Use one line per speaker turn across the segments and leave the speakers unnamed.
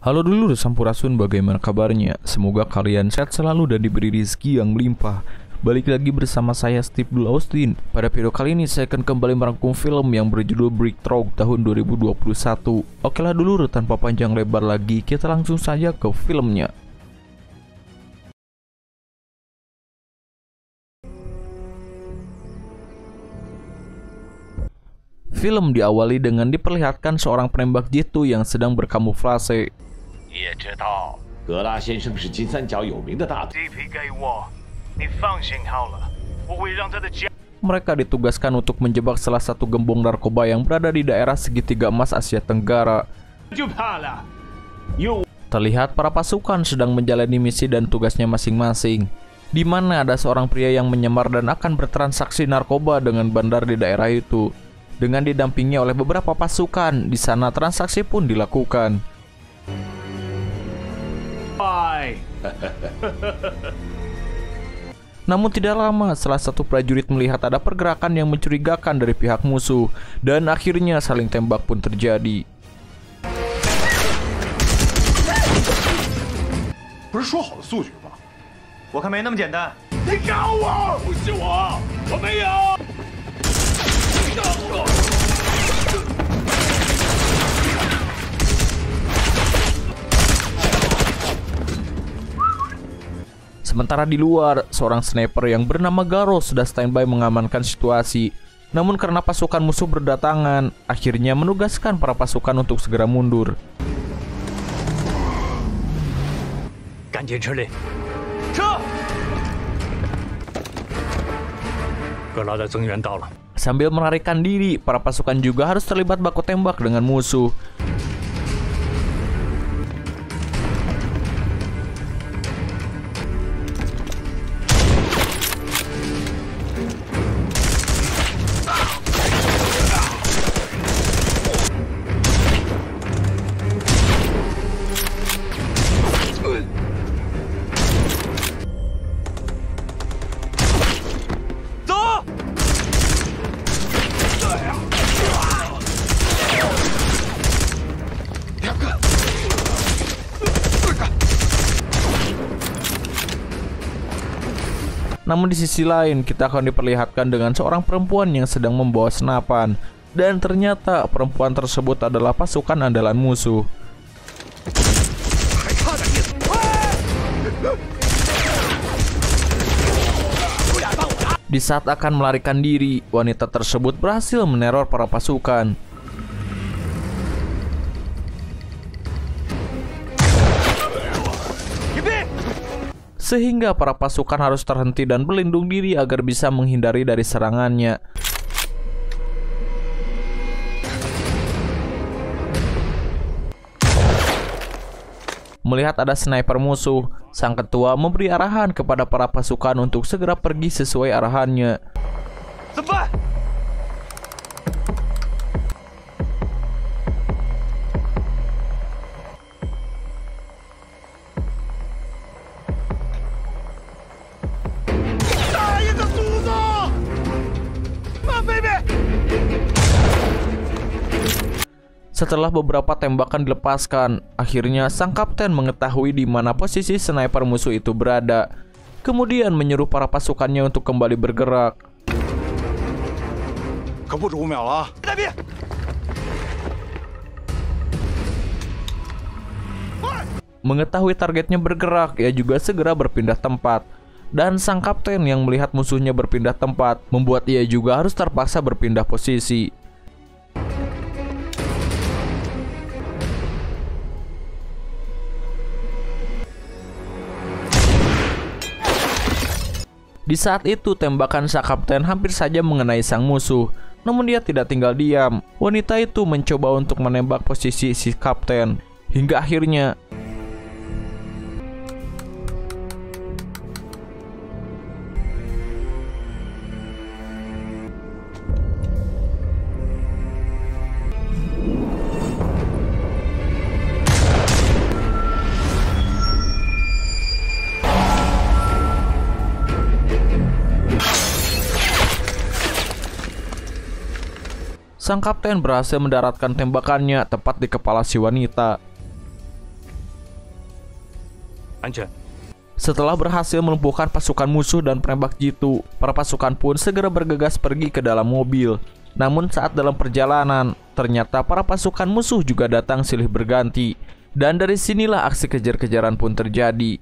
Halo dulur Sampurasun, bagaimana kabarnya? Semoga kalian sehat selalu dan diberi rezeki yang melimpah. Balik lagi bersama saya Steve Dul Austin. Pada video kali ini saya akan kembali merangkum film yang berjudul Breakthrough tahun 2021. Oke lah dulur, tanpa panjang lebar lagi, kita langsung saja ke filmnya. Film diawali dengan diperlihatkan seorang penembak jitu yang sedang berkamuflase.
也知道
格拉先生是金三角有名的大盗。
DP 给我，你放心好了，我会让他的家。
Mereka ditugaskan untuk menjebak salah satu gembong narkoba yang berada di daerah segitiga emas Asia Tenggara.
就怕了。
Terlihat para pasukan sedang menjalani misi dan tugasnya masing-masing, di mana ada seorang pria yang menyamar dan akan bertransaksi narkoba dengan bandar di daerah itu. Dengan didampingi oleh beberapa pasukan, di sana transaksi pun dilakukan. Namun tidak lama, salah satu prajurit melihat ada pergerakan yang mencurigakan dari pihak musuh, dan akhirnya saling tembak pun terjadi.
不是说好的速决吗？
我看没那么简单。
你搞我！不是我，我没有。
Sementara di luar, seorang sniper yang bernama Garo sudah standby mengamankan situasi. Namun karena pasukan musuh berdatangan, akhirnya menugaskan para pasukan untuk segera mundur.
赶紧撤离！撤！格拉的增援到了。
Sambil melarikan diri, para pasukan juga harus terlibat baku tembak dengan musuh. Namun di sisi lain, kita akan diperlihatkan dengan seorang perempuan yang sedang membawa senapan. Dan ternyata perempuan tersebut adalah pasukan andalan musuh. Di saat akan melarikan diri, wanita tersebut berhasil meneror para pasukan. Sehingga para pasukan harus terhenti dan berlindung diri agar bisa menghindari dari serangannya. Melihat ada sniper musuh, sang ketua memberi arahan kepada para pasukan untuk segera pergi sesuai arahannya. Setelah beberapa tembakan dilepaskan, akhirnya sang kapten mengetahui di mana posisi sniper musuh itu berada. Kemudian menyuruh para pasukannya untuk kembali bergerak. Mengetahui targetnya bergerak, ia juga segera berpindah tempat. Dan sang kapten yang melihat musuhnya berpindah tempat membuat ia juga harus terpaksa berpindah posisi. Di saat itu, tembakan sang kapten hampir saja mengenai sang musuh. Namun dia tidak tinggal diam. Wanita itu mencoba untuk menembak posisi si kapten. Hingga akhirnya sang kapten berhasil mendaratkan tembakannya tepat di kepala si wanita.
安全。
Setelah berhasil melumpuhkan pasukan musuh dan penembak jitu, para pasukan pun segera bergegas pergi ke dalam mobil. Namun saat dalam perjalanan, ternyata para pasukan musuh juga datang silih berganti. Dan dari sinilah aksi kejar-kejaran pun terjadi.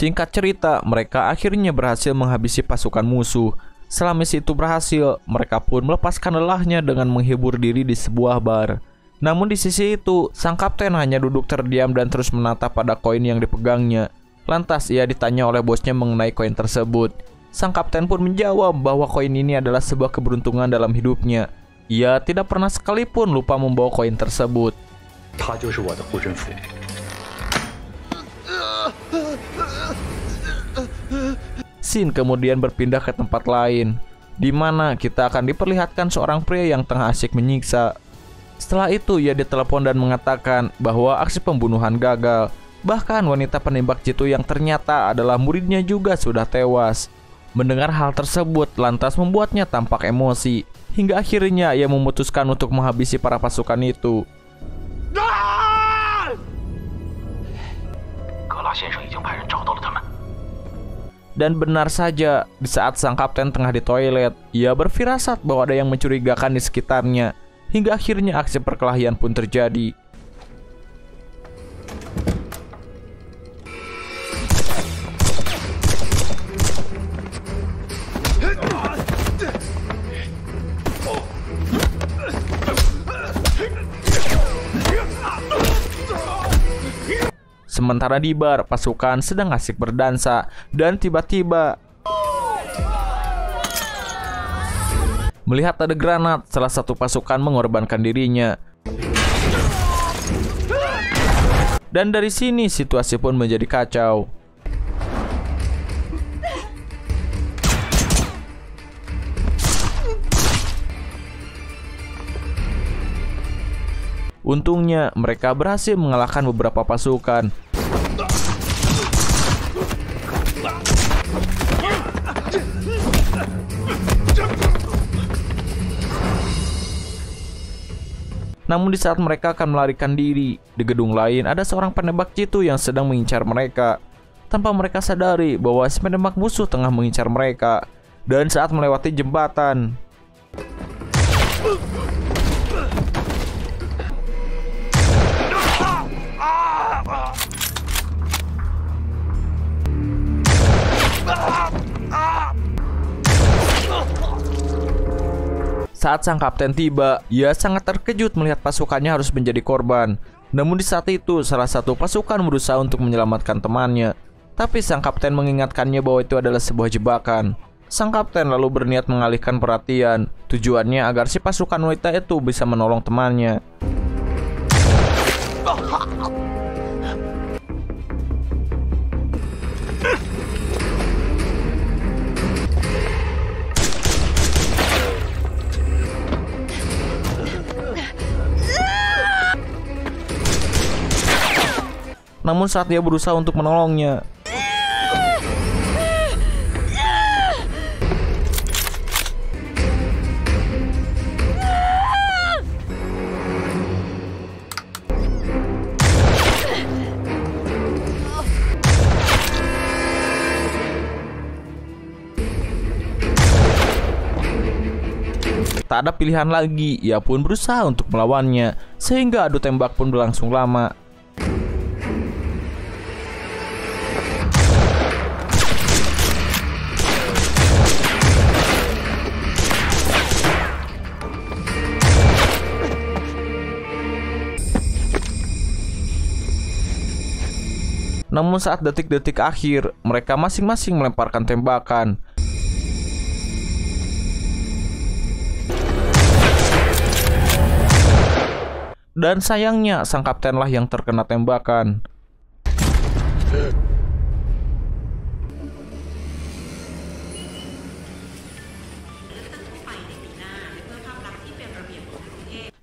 Singkat cerita, mereka akhirnya berhasil menghabisi pasukan musuh. Setelah misi itu berhasil, mereka pun melepaskan lelahnya dengan menghibur diri di sebuah bar. Namun di sisi itu, sang kapten hanya duduk terdiam dan terus menatap pada koin yang dipegangnya. Lantas ia ditanya oleh bosnya mengenai koin tersebut. Sang kapten pun menjawab bahwa koin ini adalah sebuah keberuntungan dalam hidupnya. Ia tidak pernah sekalipun lupa membawa koin tersebut. Scene kemudian berpindah ke tempat lain, di mana kita akan diperlihatkan seorang pria yang tengah asyik menyiksa. Setelah itu ia ditelepon dan mengatakan bahwa aksi pembunuhan gagal. Bahkan wanita penembak jitu yang ternyata adalah muridnya juga sudah tewas. Mendengar hal tersebut lantas membuatnya tampak emosi, hingga akhirnya ia memutuskan untuk menghabisi para pasukan itu. Dan benar saja, di saat sang kapten tengah di toilet, ia berfirasat bahwa ada yang mencurigakan di sekitarnya. Hingga akhirnya aksi perkelahian pun terjadi. Sementara di bar, pasukan sedang asik berdansa dan tiba-tiba melihat ada granat, salah satu pasukan mengorbankan dirinya. Dan dari sini situasi pun menjadi kacau. Untungnya mereka berhasil mengalahkan beberapa pasukan. Namun di saat mereka akan melarikan diri, di gedung lain ada seorang penembak jitu yang sedang mengincar mereka. Tanpa mereka sadari bahwa si penembak musuh tengah mengincar mereka. Dan saat melewati jembatan, saat sang kapten tiba, ia sangat terkejut melihat pasukannya harus menjadi korban. Namun di saat itu, salah satu pasukan berusaha untuk menyelamatkan temannya. Tapi sang kapten mengingatkannya bahwa itu adalah sebuah jebakan. Sang kapten lalu berniat mengalihkan perhatian. Tujuannya agar si pasukan wanita itu bisa menolong temannya. Namun saat dia berusaha untuk menolongnya, tak ada pilihan lagi, ia pun berusaha untuk melawannya, sehingga adu tembak pun berlangsung lama. Namun saat detik-detik akhir, mereka masing-masing melemparkan tembakan. Dan sayangnya, sang kaptenlah yang terkena tembakan.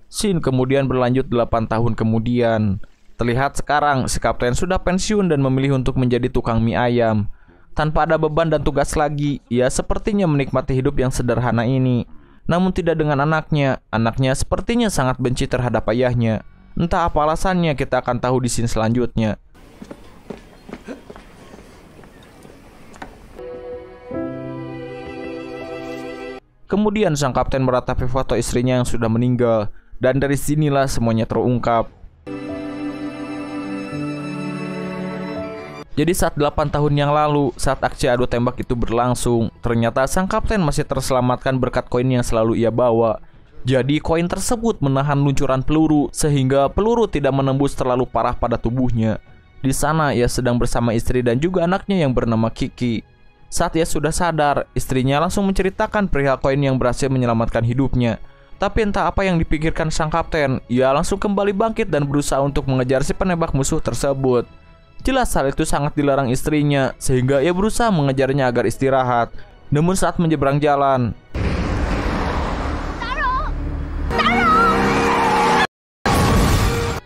Scene kemudian berlanjut 8 tahun kemudian. Terlihat sekarang si kapten sudah pensiun dan memilih untuk menjadi tukang mie ayam. Tanpa ada beban dan tugas lagi, ia sepertinya menikmati hidup yang sederhana ini. Namun tidak dengan anaknya. Anaknya sepertinya sangat benci terhadap ayahnya. Entah apa alasannya, kita akan tahu di scene selanjutnya. Kemudian sang kapten meratapi foto istrinya yang sudah meninggal. Dan dari sinilah semuanya terungkap. Jadi saat 8 tahun yang lalu, saat aksi adu tembak itu berlangsung, ternyata sang kapten masih terselamatkan berkat koin yang selalu ia bawa. Jadi koin tersebut menahan luncuran peluru, sehingga peluru tidak menembus terlalu parah pada tubuhnya. Di sana ia sedang bersama istri dan juga anaknya yang bernama Kiki. Saat ia sudah sadar, istrinya langsung menceritakan perihal koin yang berhasil menyelamatkan hidupnya. Tapi entah apa yang dipikirkan sang kapten, ia langsung kembali bangkit dan berusaha untuk mengejar si penembak musuh tersebut. Jelas hal itu sangat dilarang istrinya, sehingga ia berusaha mengejarnya agar istirahat. Namun saat menyeberang jalan,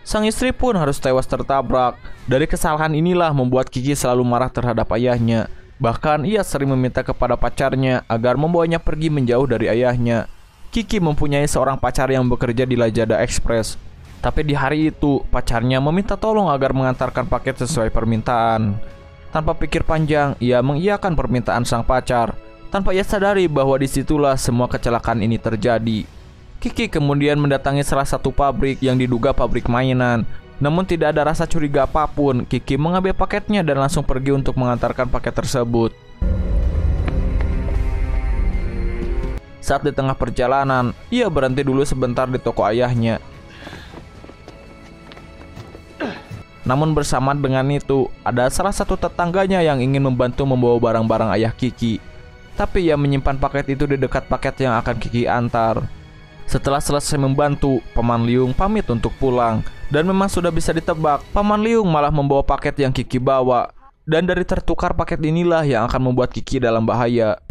sang istri pun harus tewas tertabrak. Dari kesalahan inilah membuat Kiki selalu marah terhadap ayahnya. Bahkan ia sering meminta kepada pacarnya agar membawanya pergi menjauh dari ayahnya. Kiki mempunyai seorang pacar yang bekerja di Lazada Express. Tapi di hari itu, pacarnya meminta tolong agar mengantarkan paket sesuai permintaan. Tanpa pikir panjang, ia mengiyakan permintaan sang pacar. Tanpa ia sadari bahwa disitulah semua kecelakaan ini terjadi. Kiki kemudian mendatangi salah satu pabrik yang diduga pabrik mainan. Namun tidak ada rasa curiga apapun, Kiki mengambil paketnya dan langsung pergi untuk mengantarkan paket tersebut. Saat di tengah perjalanan, ia berhenti dulu sebentar di toko ayahnya. Namun bersamaan dengan itu, ada salah satu tetangganya yang ingin membantu membawa barang-barang ayah Kiki. Tapi ia menyimpan paket itu di dekat paket yang akan Kiki antar. Setelah selesai membantu, Paman Liung pamit untuk pulang. Dan memang sudah bisa ditebak, Paman Liung malah membawa paket yang Kiki bawa. Dan dari tertukar paket inilah yang akan membuat Kiki dalam bahaya.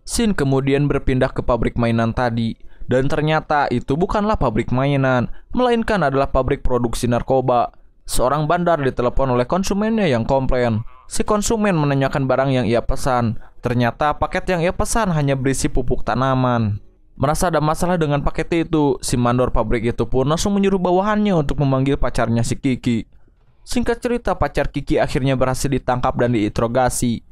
Scene kemudian berpindah ke pabrik mainan tadi. Dan ternyata itu bukanlah pabrik mainan, melainkan adalah pabrik produksi narkoba. Seorang bandar ditelepon oleh konsumennya yang komplain. Si konsumen menanyakan barang yang ia pesan. Ternyata paket yang ia pesan hanya berisi pupuk tanaman. Merasa ada masalah dengan paket itu, si mandor pabrik itu pun langsung menyuruh bawahannya untuk memanggil pacarnya si Kiki. Singkat cerita, pacar Kiki akhirnya berhasil ditangkap dan diinterogasi.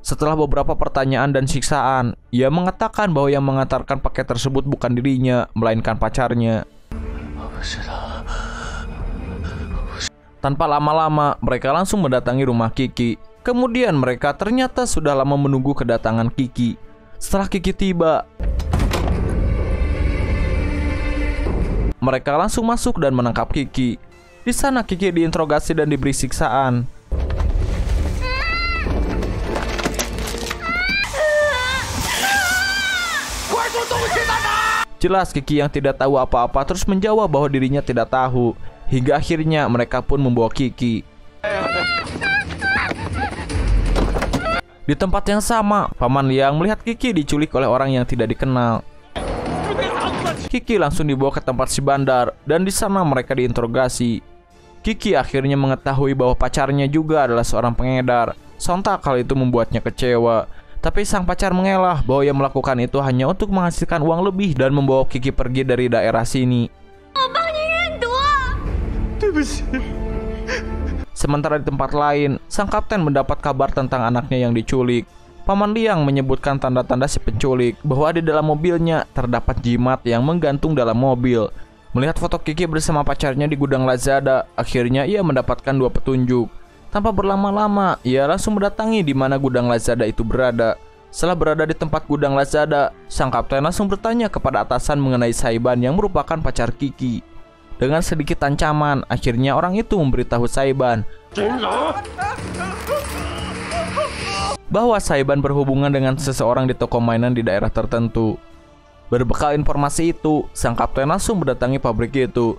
Setelah beberapa pertanyaan dan siksaan, ia mengatakan bahwa yang mengantarkan paket tersebut bukan dirinya, melainkan pacarnya. Tanpa lama-lama, mereka langsung mendatangi rumah Kiki. Kemudian mereka ternyata sudah lama menunggu kedatangan Kiki. Setelah Kiki tiba, mereka langsung masuk dan menangkap Kiki. Di sana Kiki diinterogasi dan diberi siksaan. Jelas Kiki yang tidak tahu apa-apa terus menjawab bahwa dirinya tidak tahu. Hingga akhirnya mereka pun membawa Kiki. Di tempat yang sama, Paman Liang melihat Kiki diculik oleh orang yang tidak dikenal. Kiki langsung dibawa ke tempat si bandar dan di sana mereka diinterogasi. Kiki akhirnya mengetahui bahwa pacarnya juga adalah seorang pengedar. Sontak hal itu membuatnya kecewa. Tapi sang pacar mengelak bahwa ia melakukan itu hanya untuk menghasilkan uang lebih dan membawa Kiki pergi dari daerah sini. Sementara di tempat lain, sang kapten mendapat kabar tentang anaknya yang diculik. Paman Liang menyebutkan tanda-tanda si penculik bahwa di dalam mobilnya terdapat jimat yang menggantung dalam mobil. Melihat foto Kiki bersama pacarnya di gudang Lazada, akhirnya ia mendapatkan dua petunjuk. Tanpa berlama-lama, ia langsung mendatangi di mana gudang Lazada itu berada. Setelah berada di tempat gudang Lazada, sang kapten langsung bertanya kepada atasan mengenai Saiban yang merupakan pacar Kiki. Dengan sedikit ancaman, akhirnya orang itu memberitahu Saiban bahwa Saiban berhubungan dengan seseorang di toko mainan di daerah tertentu. Berbekal informasi itu, sang kapten langsung mendatangi pabrik itu.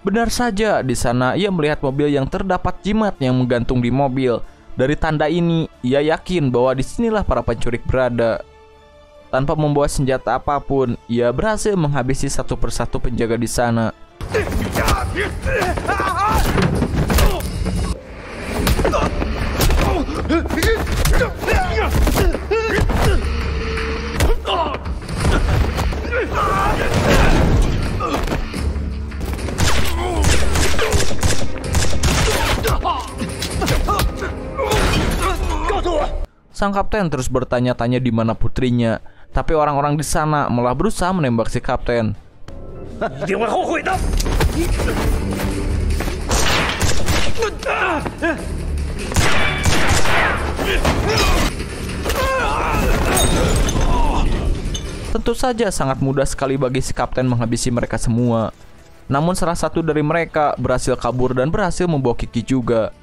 Benar saja, di sana ia melihat mobil yang terdapat jimat yang menggantung di mobil. Dari tanda ini, ia yakin bahwa disinilah para penculik berada. Tanpa membawa senjata apapun, ia berhasil menghabisi satu persatu penjaga di sana. Sang kapten terus bertanya-tanya di mana putrinya, tapi orang-orang di sana malah berusaha menembak si kapten. Tentu saja sangat mudah sekali bagi si kapten menghabisi mereka semua. Namun salah satu dari mereka berhasil kabur dan berhasil membawa Kiki juga.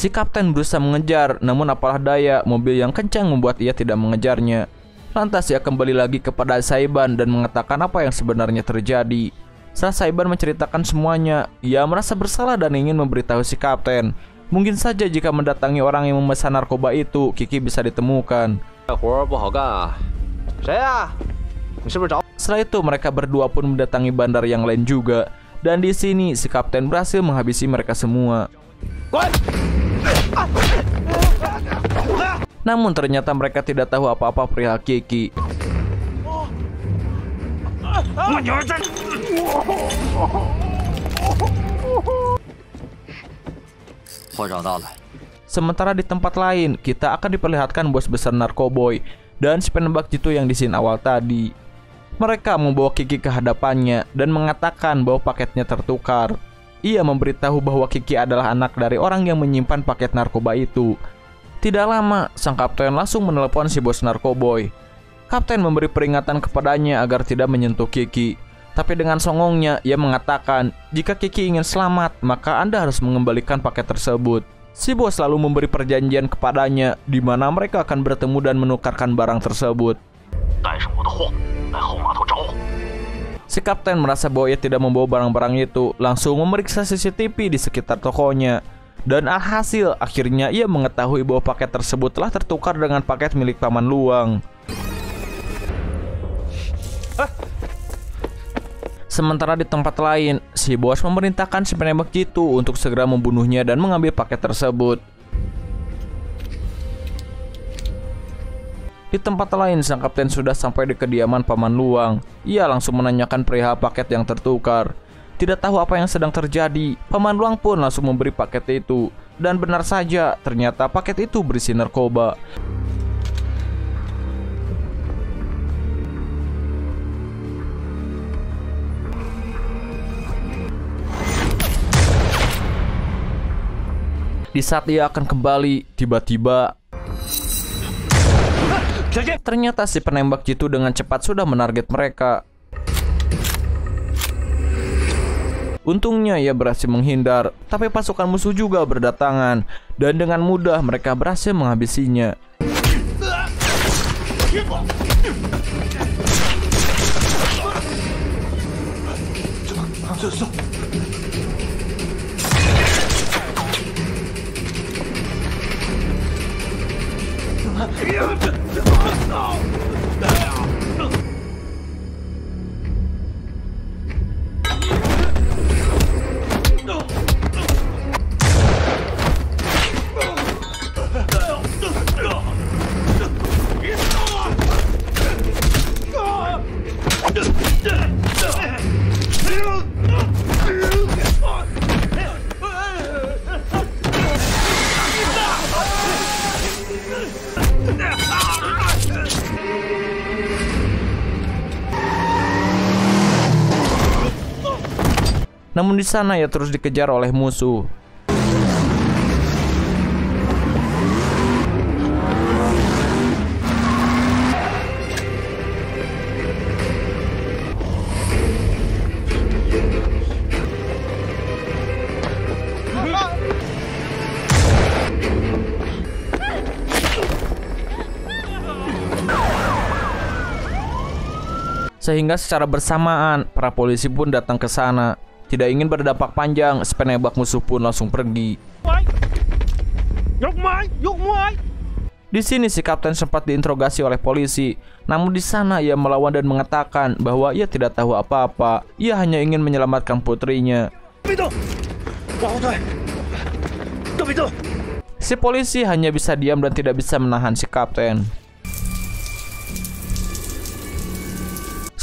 Si kapten berusaha mengejar, namun apalah daya, mobil yang kencang membuat ia tidak mengejarnya. Lantas ia kembali lagi kepada Saiban dan mengatakan apa yang sebenarnya terjadi. Saat Saiban menceritakan semuanya, ia merasa bersalah dan ingin memberitahu si kapten. Mungkin saja jika mendatangi orang yang memesan narkoba itu, Kiki bisa ditemukan. Setelah itu mereka berdua pun mendatangi bandar yang lain juga. Dan di sini si kapten berhasil menghabisi mereka semua. Namun ternyata mereka tidak tahu apa-apa perihal Kiki. Sementara di tempat lain, kita akan diperlihatkan bos besar Narkoboy dan si penembak jitu yang di scene awal tadi. Mereka membawa Kiki ke hadapannya dan mengatakan bahwa paketnya tertukar. Ia memberitahu bahwa Kiki adalah anak dari orang yang menyimpan paket narkoba itu. Tidak lama, sang kapten langsung menelepon si bos Narkoboy. Kapten memberi peringatan kepadanya agar tidak menyentuh Kiki. Tapi dengan songongnya, ia mengatakan, jika Kiki ingin selamat, maka Anda harus mengembalikan paket tersebut. Si bos lalu memberi perjanjian kepadanya, di mana mereka akan bertemu dan menukarkan barang tersebut. Si kapten merasa bahwa ia tidak membawa barang-barang itu, langsung memeriksa CCTV di sekitar tokonya. Dan alhasil, akhirnya ia mengetahui bahwa paket tersebut telah tertukar dengan paket milik Paman Luang. Sementara di tempat lain, si bos memerintahkan si penembak jitu untuk segera membunuhnya dan mengambil paket tersebut. Di tempat lain, sang kapten sudah sampai di kediaman Paman Luang. Ia langsung menanyakan perihal paket yang tertukar. Tidak tahu apa yang sedang terjadi, Paman Luang pun langsung memberi paket itu. Dan benar saja, ternyata paket itu berisi narkoba. Di saat ia akan kembali, tiba-tiba ternyata si penembak jitu dengan cepat sudah menarget mereka. Untungnya ia berhasil menghindar, tapi pasukan musuh juga berdatangan, dan dengan mudah mereka berhasil menghabisinya. Namun di sana ia terus dikejar oleh musuh. Sehingga secara bersamaan para polisi pun datang ke sana. Tidak ingin berdampak panjang, si penembak musuh pun langsung pergi. Di sini si kapten sempat diinterogasi oleh polisi. Namun di sana ia melawan dan mengatakan bahwa ia tidak tahu apa-apa. Ia hanya ingin menyelamatkan putrinya. Si polisi hanya bisa diam dan tidak bisa menahan si kapten.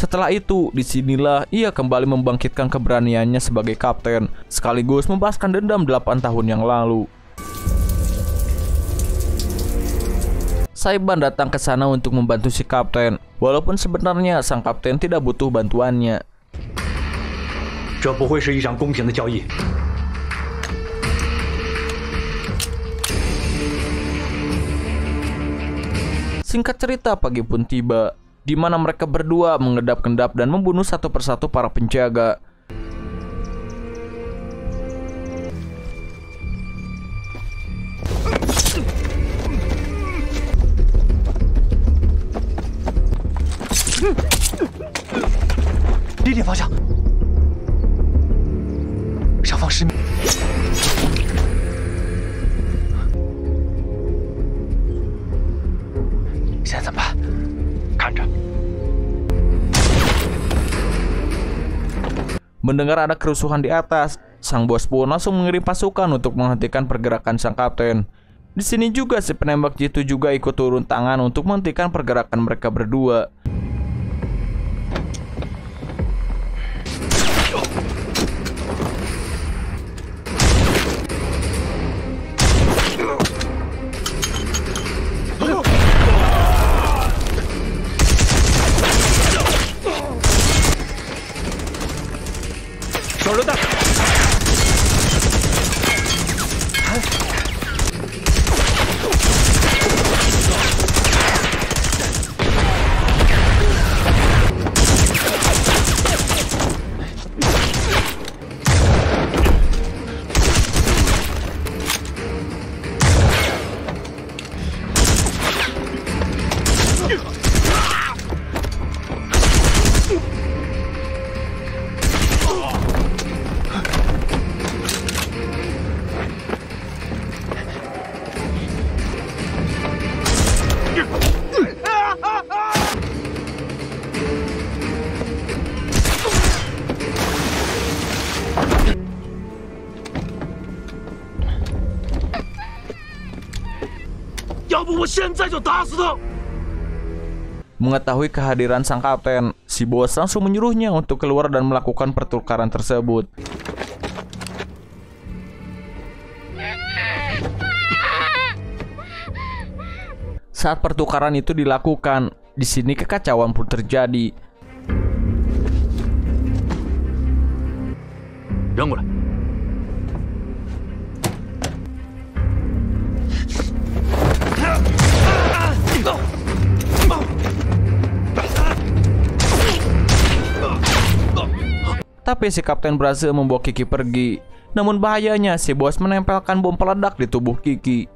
Setelah itu, disinilah ia kembali membangkitkan keberaniannya sebagai kapten, sekaligus membahaskan dendam 8 tahun yang lalu. Saiban datang ke sana untuk membantu si kapten, walaupun sebenarnya sang kapten tidak butuh bantuannya. Singkat cerita, pagi pun tiba, di mana mereka berdua mengedap-kedap dan membunuh satu persatu para penjaga. Mendengar ada kerusuhan di atas, sang bos pun langsung mengirim pasukan untuk menghentikan pergerakan sang kapten. Di sini juga si penembak jitu juga ikut turun tangan untuk menghentikan pergerakan mereka berdua. Mengetahui kehadiran sang kapten, si bos langsung menyuruhnya untuk keluar dan melakukan pertukaran tersebut. Saat pertukaran itu dilakukan, di sini kekacauan pun terjadi. Tapi si kapten berhasil membawa Kiki pergi. Namun bahayanya, si bos menempelkan bom peledak di tubuh Kiki.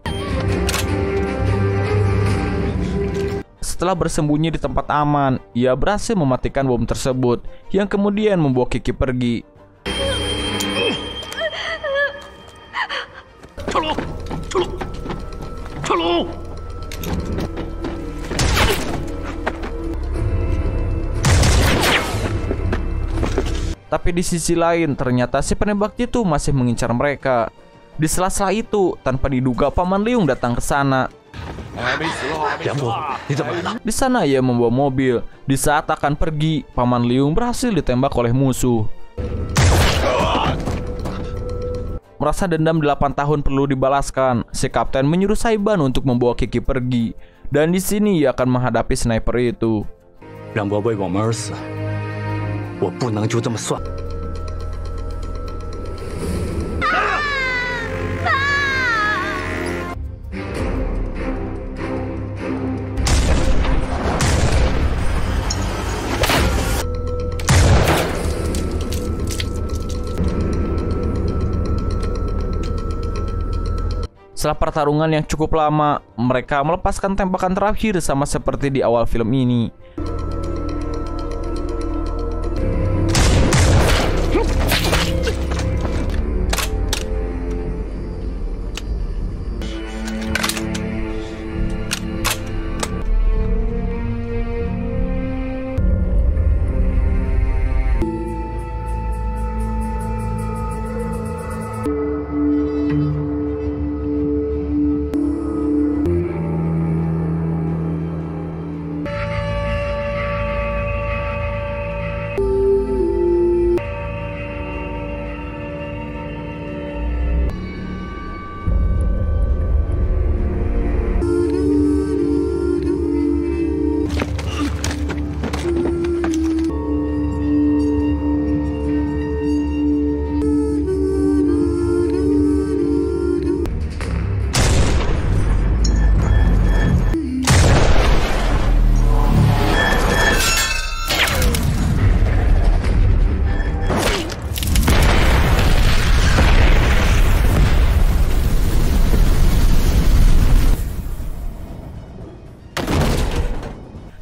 Setelah bersembunyi di tempat aman, ia berhasil mematikan bom tersebut, yang kemudian membawa Kiki pergi. Tapi di sisi lain, ternyata si penembak itu masih mengincar mereka. Di sela-sela itu, tanpa diduga Paman Liung datang ke sana. Di sana ia membawa mobil. Di saat akan pergi, Paman Liung berhasil ditembak oleh musuh. Merasa dendam 8 tahun perlu dibalaskan, si kapten menyuruh Saiban untuk membawa Kiki pergi. Dan di sini ia akan menghadapi sniper itu. Setelah pertarungan yang cukup lama, mereka melepaskan tembakan terakhir sama seperti di awal film ini.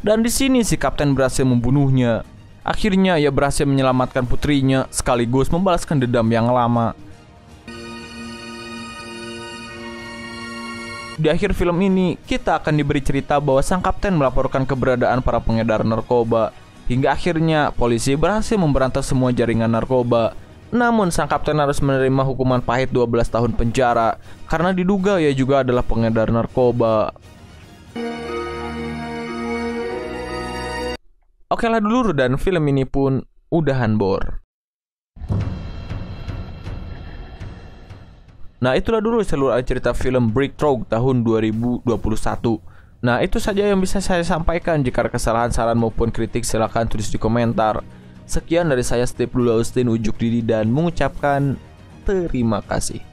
Dan di sini si kapten berhasil membunuhnya. Akhirnya ia berhasil menyelamatkan putrinya sekaligus membalaskan dendam yang lama. Di akhir film ini, kita akan diberi cerita bahwa sang kapten melaporkan keberadaan para pengedar narkoba. Hingga akhirnya polisi berhasil memberantas semua jaringan narkoba. Namun sang kapten harus menerima hukuman pahit 12 tahun penjara karena diduga ia juga adalah pengedar narkoba. Oke lah dulu, dan film ini pun udahan bor. Nah itulah dulu seluruh cerita film Breakthrough tahun 2021. Nah itu saja yang bisa saya sampaikan. Jika ada kesalahan, saran maupun kritik silahkan tulis di komentar. Sekian dari saya Steve Dula Austin Ujuk Didi dan mengucapkan terima kasih.